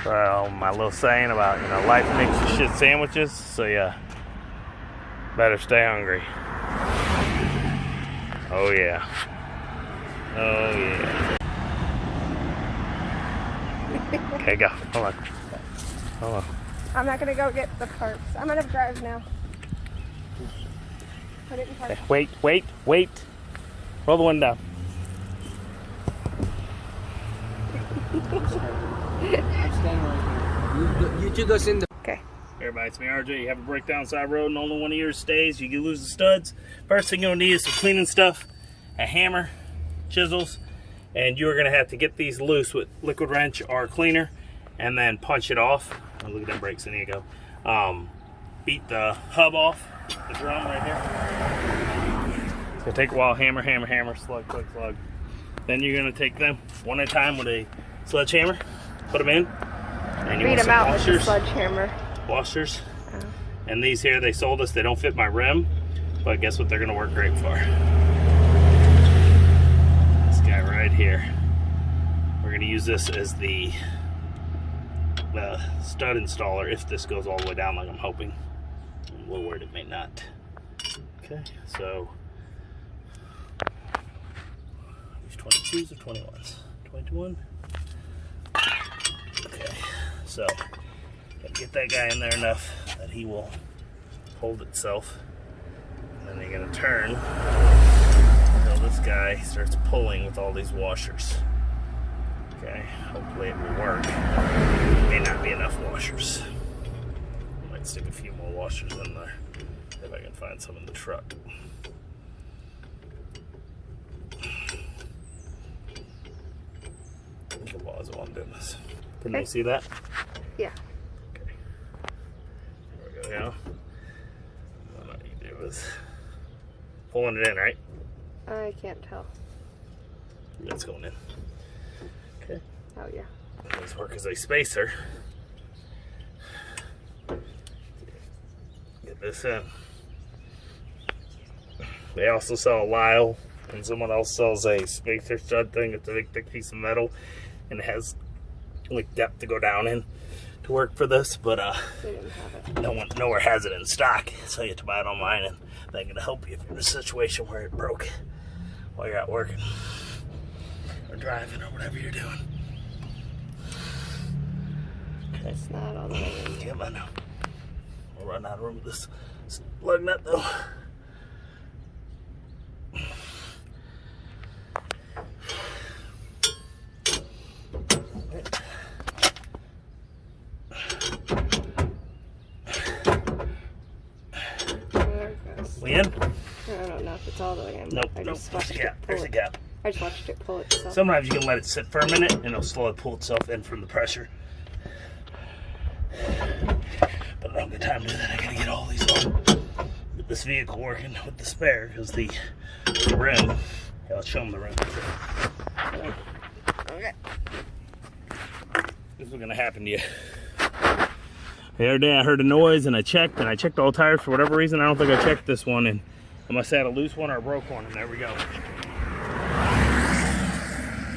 Well, my little saying about, you know, life makes you shit sandwiches, so yeah, better stay hungry. Oh yeah. Oh yeah. Okay, go. Hold on. Hold on. I'm not gonna go get the parts. I'm gonna drive now. Put it in park. Okay, wait. Roll the window down. I'm standing right here. You two go in the... Okay. Hey everybody, it's me RJ. You have a breakdown side road and only one of yours stays. You can lose the studs. First thing you'll need is some cleaning stuff, a hammer, chisels, and you're gonna have to get these loose with liquid wrench or cleaner and then punch it off. Oh, look at them brakes, in there you go. Beat the hub off, the drum right here. It's gonna take a while. Hammer, slug. Then you're gonna take them one at a time with a sledgehammer, put them in, and you Beat want them some out washers. with the sledgehammer. Washers. And these here, they sold us, they don't fit my rim, but guess what they're gonna work great for? This guy right here. We're gonna use this as the stud installer if this goes all the way down like I'm hoping. I'm a little worried it may not. Okay, so these 22s or 21s? 21? Okay, so gotta get that guy in there enough that he will hold itself. And then you're gonna turn until this guy starts pulling with all these washers. Okay, hopefully it will work. May not be enough washers. Might stick a few more washers in there if I can find some in the truck. Think of pause while I'm doing this. Can they see that? Yeah. Okay. There we go now. What you do is pulling it in, right? I can't tell. It's going in. Okay. Oh yeah. This work as a spacer. Get this in. They also sell a Lyle, and someone else sells a spacer stud thing. It's a big thick piece of metal, and it has like depth to go down in to work for this, but They didn't have it. nowhere has it in stock, so you have to buy it online, and they're gonna help you if you're in a situation where it broke while you're out working or driving or whatever you're doing. Okay. It's not all the way in. Yeah, I know. We'll run out of room with this lug nut though. There it goes. We in? I don't know if it's all the way in. Nope. I Nope. just There's watched a it gap. pull There's a it. gap. I just watched it pull itself. Sometimes you can let it sit for a minute and it'll slowly pull itself in from the pressure. But I don't have time to do that. I gotta get all these on. Get this vehicle working with the spare because the rim. Yeah, let's show them the rim. Okay. This is gonna happen to you. The other day I heard a noise and I checked all the tires for whatever reason. I don't think I checked this one, and I must have had a loose one or a broke one, and there we go.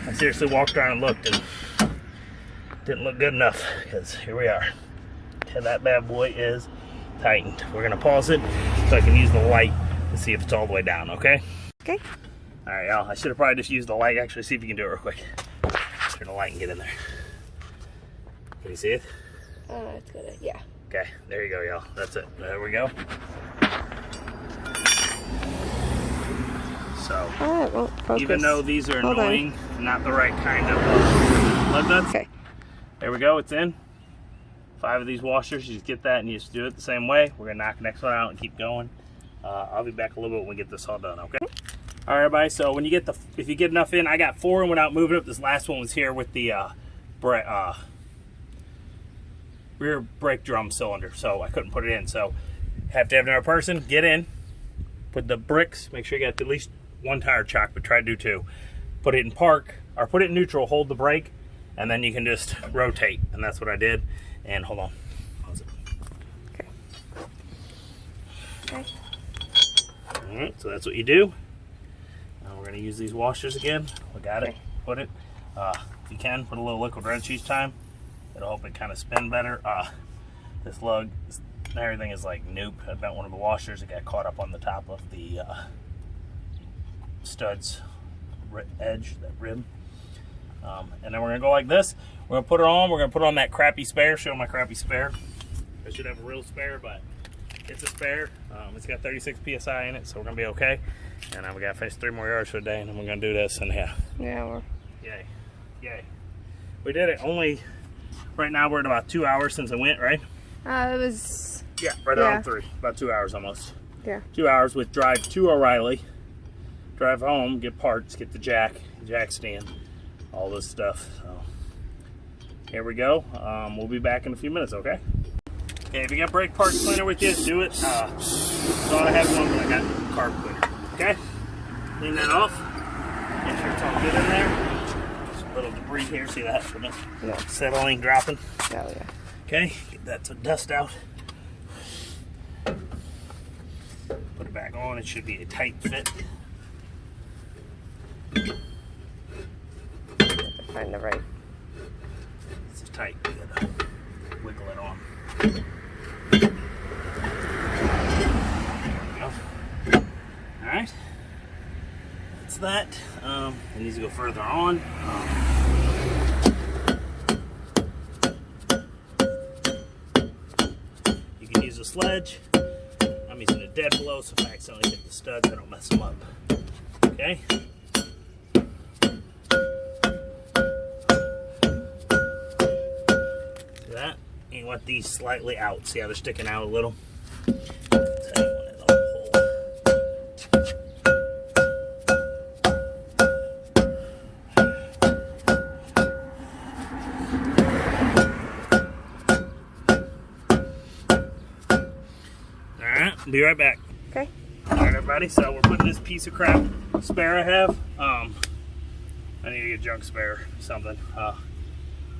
I seriously walked around and looked and didn't look good enough, because here we are. And that bad boy is tightened. We're gonna pause it so I can use the light to see if it's all the way down, okay? Okay. All right, y'all, I should have probably just used the light. Actually, see if you can do it real quick. Turn the light and get in there. Can you see it? It's good. Yeah. Okay, there you go, y'all. That's it. There we go. So, Alright, well, focus. even though these are Hold on. annoying, not the right kind of lug nuts. Okay. There we go, it's in. 5 of these washers, you just get that and you just do it the same way. We're gonna knock the next one out and keep going. I'll be back a little bit when we get this all done, okay? All right, everybody, so when you get if you get enough in, I got 4 in without moving it. This last one was here with the rear brake drum cylinder, so I couldn't put it in. So have to have another person get in, put the bricks, make sure you got at least 1 tire chock, but try to do 2. Put it in park, or put it in neutral, hold the brake, and then you can just rotate. And that's what I did. And hold on. Pause it. Okay. Okay. All right, so that's what you do. Now we're gonna use these washers again. We got it. Okay. Put it. If you can, put a little liquid wrench each time. It'll help it kind of spin better. This lug, everything is like noop. I bent one of the washers. It got caught up on the top of the studs edge, that rib. And then we're gonna go like this. We're gonna put it on. We're gonna put on that crappy spare. Show my crappy spare. I should have a real spare, but it's a spare. It's got 36 psi in it, so we're gonna be okay. And we gotta finish 3 more yards for the day, and then we're gonna do this. And yeah, Yeah, yay. We did it. Only right now we're at about 2 hours since I went, right? it was. Yeah, right around 3. About 2 hours almost. Yeah. 2 hours with drive to O'Reilly, drive home, get parts, get the jack stand, all this stuff. So here we go. We'll be back in a few minutes, okay? Okay, if you got brake parts cleaner with you, do it. Thought I had one, but I got carb cleaner. Okay? Clean that off. Make sure it's all good in there. Just a little debris here. See that from it? Yeah. Settling, dropping. Oh, yeah. Okay, get that dust out. Put it back on. It should be a tight fit. Find the right. It's tight. You gotta wiggle it on. Alright, that's that. It needs to go further on. You can use a sledge. I'm using a dead blow, so if I accidentally hit the studs, I don't mess them up. Okay? See that? You want these slightly out. See how they're sticking out a little? Be right back. Okay. All right, everybody. So we're putting this piece of crap spare I have. I need to get a junk spare or something.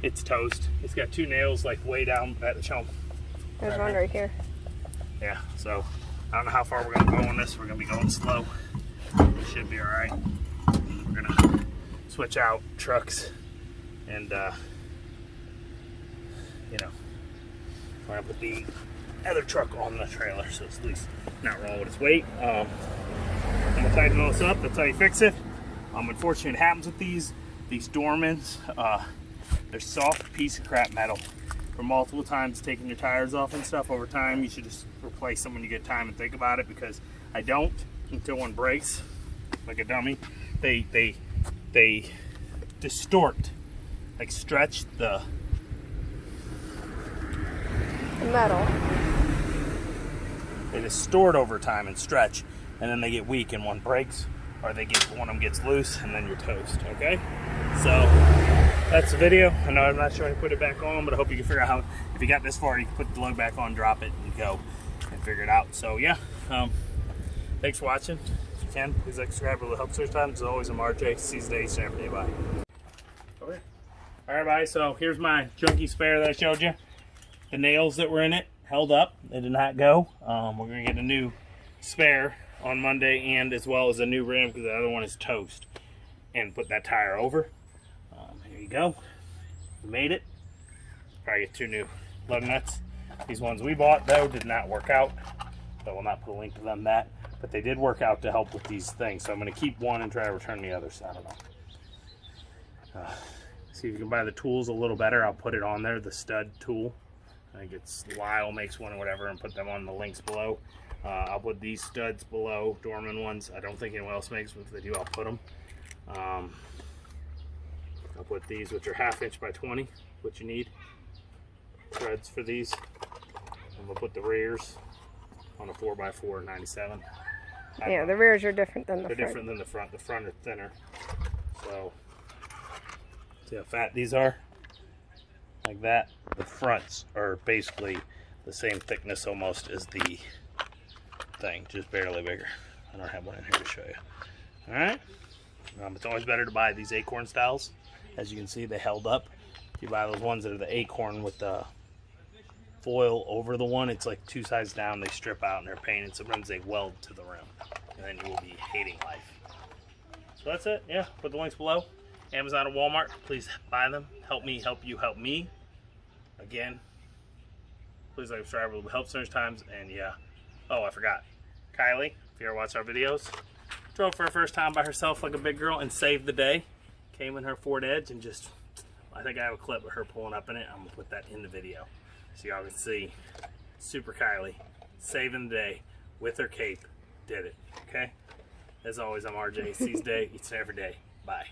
It's toast. It's got 2 nails like way down at the chump. There's one right here. Yeah. So I don't know how far we're gonna go on this. We're gonna be going slow. It should be all right. We're gonna switch out trucks, and you know, we're gonna put the other truck on the trailer, so it's at least not rolling with its weight. I'm gonna tighten this up. That's how you fix it. Unfortunately, it happens with these Dormans. They're soft piece of crap metal. For multiple times taking your tires off and stuff over time, you should just replace them when you get time and think about it, because I don't until one breaks like a dummy. They distort, like stretch the metal. They distort over time and stretch, and then they get weak and one breaks, or one of them gets loose, and then you're toast. Okay, so that's the video. I know I'm not sure how to put it back on, but I hope you can figure out how. If you got this far, you can put the lug back on, drop it, and go and figure it out. So yeah, thanks for watching. If you can, please like, subscribe. It really helps every time. As always, I'm RJ. See you today, Saturday. Bye. Okay. All right, everybody. So here's my junky spare that I showed you. The nails that were in it held up. They did not go. We're going to get a new spare on Monday, and as well as a new rim, because the other one is toast, and put that tire over. Here you go. We made it. Probably get 2 new lug nuts. These ones we bought, though, did not work out. So I will not put a link to them that. But they did work out to help with these things. So I'm going to keep one and try to return the other. So I don't know. See if you can buy the tools a little better. I'll put it on there, the stud tool. I think it's Lyle makes one or whatever, and put them on the links below. I'll put these studs below, Dorman ones. I don't think anyone else makes them. If they do, I'll put them. I'll put these, which are 1/2 inch by 20, what you need. Threads for these. And we'll put the rears on a 4x4 97. Yeah, the rears are different than the front. They're different than the front. The front are thinner. So, see how fat these are? Like that. The fronts are basically the same thickness almost as the thing, just barely bigger. I don't have one in here to show you. Alright? It's always better to buy these acorn styles. As you can see, they held up. If you buy those ones that are the acorn with the foil over the one, it's like 2 sides down, they strip out and they're painted. Sometimes they weld to the rim, and then you will be hating life. So that's it. Yeah, put the links below. Amazon and Walmart, please buy them. Help me help you help me. again, please like, subscribe. It will help so much times. And yeah. Oh, I forgot. Kylie, if you ever watch our videos, drove for her first time by herself like a big girl and saved the day. Came in her Ford Edge and just, I think I have a clip of her pulling up in it. I'm going to put that in the video so y'all can see Super Kylie saving the day with her cape. Did it. Okay? As always, I'm RJ. Seize day, each and every day. Bye.